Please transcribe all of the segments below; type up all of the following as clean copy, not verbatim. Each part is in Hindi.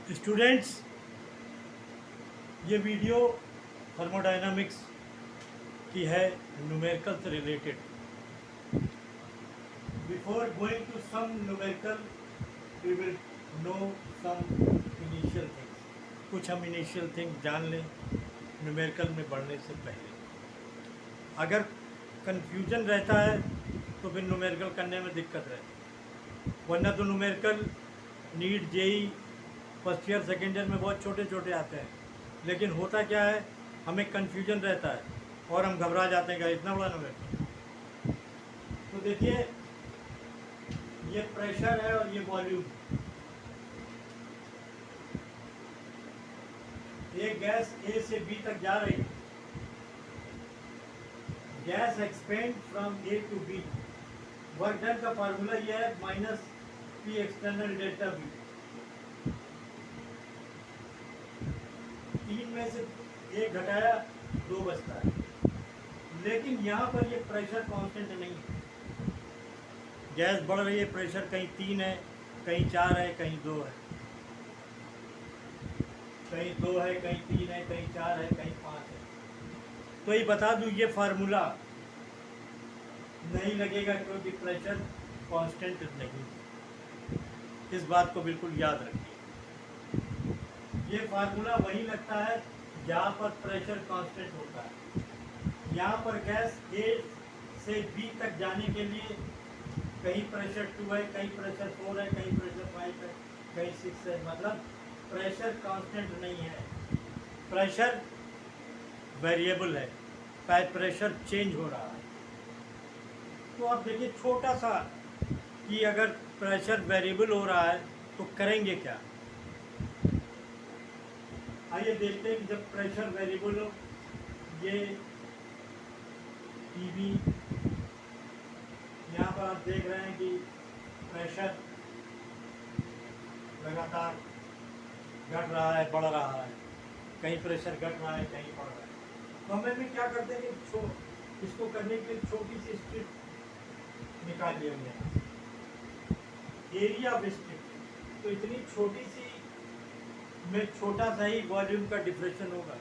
स्टूडेंट्स, ये वीडियो थर्मोडायनामिक्स की है, न्यूमेरिकल से related. Before going to some numerical we will know some initial things. कुछ हम इनिशियल थिंग्स जान लें न्यूमेरिकल में बढ़ने से पहले। अगर कन्फ्यूजन रहता है तो फिर न्यूमेरिकल करने में दिक्कत रहती है, वरना तो numerical NEET JEE first year second year में बहुत छोटे छोटे आते हैं, लेकिन होता क्या है, हमें कन्फ्यूजन रहता है और हम घबरा जाते हैं कि इतना बड़ा न्यूमेरिकल। तो देखिए, ये प्रेशर है और ये वॉल्यूम। ये गैस ए से बी तक जा रही है। Gas expand from A to B. Work done का फार्मूला ये है minus P external delta V. तीन में से एक घटाया दो बचता है, लेकिन यहाँ पर ये प्रेशर कांस्टेंट नहीं है। गैस बढ़ रही है, प्रेशर कहीं 3 है, कहीं 4 है, कहीं 2 है, कहीं 2 है, कहीं 3 है, कहीं 4 है, कहीं 5 है। तो ये बता दूं, ये फार्मूला नहीं लगेगा क्योंकि प्रेशर कांस्टेंट नहीं। इस बात को बिल्कुल याद रखिए। ये फार्मूला वही लगता है जहाँ पर प्रेशर कांस्टेंट होता है। यहाँ पर गैस ए से बी तक जाने के लिए कहीं प्रेशर 2 है, कहीं प्रेशर 4 है, कहीं प्रेशर 5 है, कहीं 6 है। मतलब प्रेशर कांस्टेंट नहीं है, प्रेशर वेरिएबल है, प्रेशर चेंज हो रहा है। तो आप देखिए छोटा सा कि अगर प्रेशर वेरिएबल हो रहा है तो करेंगे क्या। आइए देखते हैं कि जब प्रेशर वेरिएबल हो, ये टीवी, यहाँ पर आप देख रहे हैं कि प्रेशर लगातार घट रहा है, बढ़ रहा है, कहीं प्रेशर घट रहा है, कहीं बढ़ रहा है। तो हमें भी क्या करते हैं कि इसको करने के लिए छोटी सी स्ट्रिप निकाल लिया गया, एरिया ऑफ स्ट्रिप। तो इतनी छोटी सी में छोटा सा ही वॉल्यूम का डिफरेंस होगा,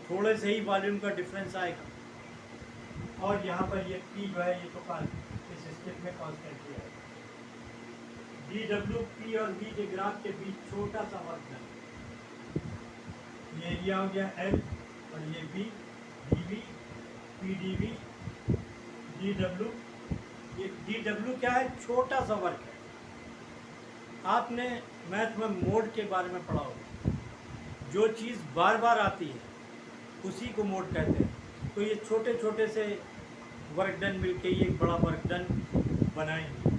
थोड़े से ही वॉल्यूम का डिफरेंस आएगा। और यहाँ पर ये पी जो है, ये तो इस स्ट्रिप में कॉन्स्टेंट है। डी डब्ल्यू पी और वी के ग्राफ के बीच छोटा सा वर्क है। ये एरिया हो गया एल, और ये B D V, P D V, D W. ये डी डब्ल्यू क्या है, छोटा सा वर्क है। आपने मैथ में मोड के बारे में पढ़ा होगा, जो चीज़ बार बार आती है उसी को मोड कहते हैं। तो ये छोटे छोटे से वर्क डन मिलके ये एक बड़ा वर्क डन बनाएंगे।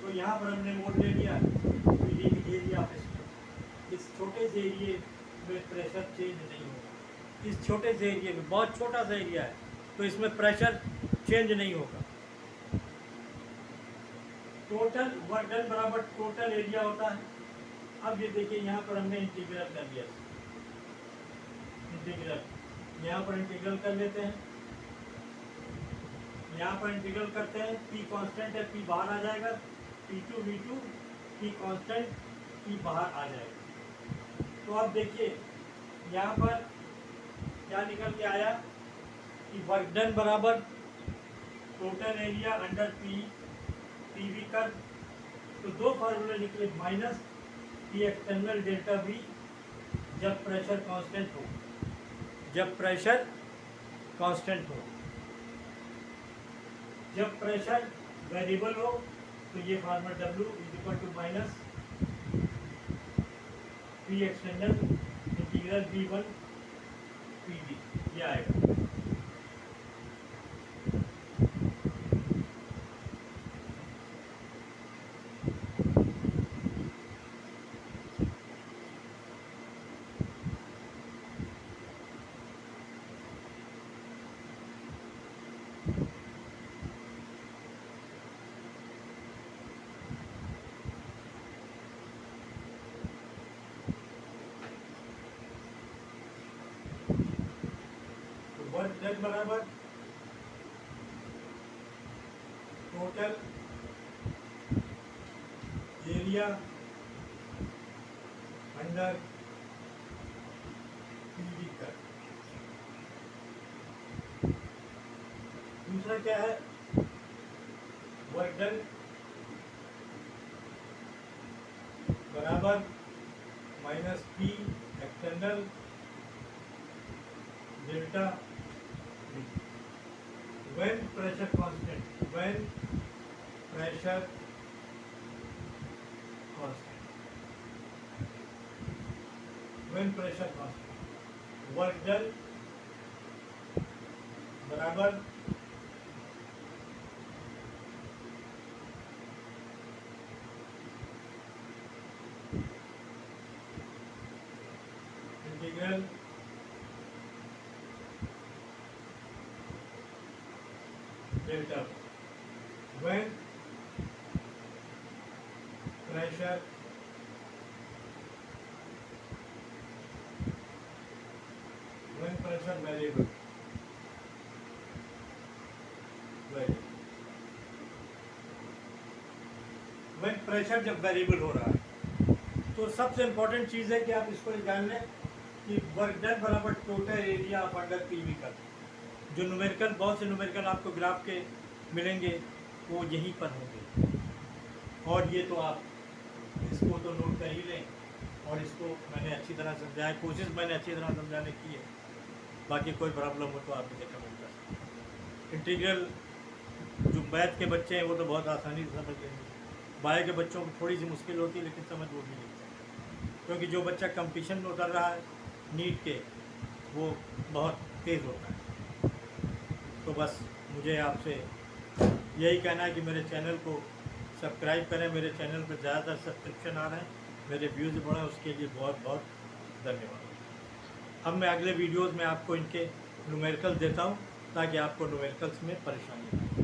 तो यहाँ पर हमने मोड ले लिया एरिया ऑफ स्ट्रिप। इस छोटे से एरिए में प्रेशर चेंज नहीं होगा। इस छोटे से एरिए में, बहुत छोटा सा एरिया है, तो इसमें प्रेशर चेंज नहीं होगा। टोटल वर्क डन बराबर टोटल एरिया होता है। अब ये देखिए, यहाँ पर हमने इंटीग्रल कर लिया। इंटीग्रल यहाँ पर इंटीग्रल कर लेते हैं। यहाँ पर इंटीग्रल करते हैं, पी कांस्टेंट है, पी बाहर आ जाएगा, P2 V2, P constant, P बाहर आ जाएगा। तो अब देखिए यहाँ पर क्या निकल के आया कि वर्क डन बराबर total area under P, P V कर। तो दो फार्मूले निकले, minus P external delta we जब प्रेशर कांस्टेंट हो, जब प्रेशर कांस्टेंट हो। जब प्रेशर वेरिएबल हो तो ये formula W is equal to minus P external integral V1 PD, ये आएगा। वर्क डन बराबर टोटल एरिया अंडर पीवी कर। दूसरा क्या है, वर्क डन बराबर minus P external delta V। when pressure constant, when pressure constant, when pressure constant, work done बराबर integral delta when pressure variable when pressure जब वेरिएबल हो रहा है तो सबसे इम्पोर्टेंट चीज़ है कि आप इसको जान लें कि वर्क डन बराबर total area of under PV का। जो न्यूमेरिकल, बहुत से न्यूमेरिकल आपको ग्राफ के मिलेंगे वो यहीं पर होंगे, और ये तो आप इसको तो नोट कर ही लें, और इसको मैंने अच्छी तरह समझाया, कोशिश मैंने अच्छी तरह समझाने की है। बाकी कोई प्रॉब्लम हो तो आप मुझे कमेंट कर सकते हैं। इंटीग्रल जो मैथ के बच्चे हैं वो तो बहुत आसानी से समझ लेंगे, बायो के बच्चों को थोड़ी सी मुश्किल होती है, लेकिन समझ वो भी नहीं सकते, क्योंकि जो बच्चा कंपटीशन में उतर रहा है नीट के, वो बहुत तेज़ होता है। तो बस मुझे आपसे यही कहना है कि मेरे चैनल को सब्सक्राइब करें। मेरे चैनल पर ज़्यादातर सब्सक्रिप्शन आ रहे हैं, मेरे व्यूज़ बढ़े, उसके लिए बहुत बहुत धन्यवाद। अब मैं अगले वीडियोज़ में आपको इनके न्यूमेरिकल देता हूँ ताकि आपको न्यूमेरिकल्स में परेशानी ना हो।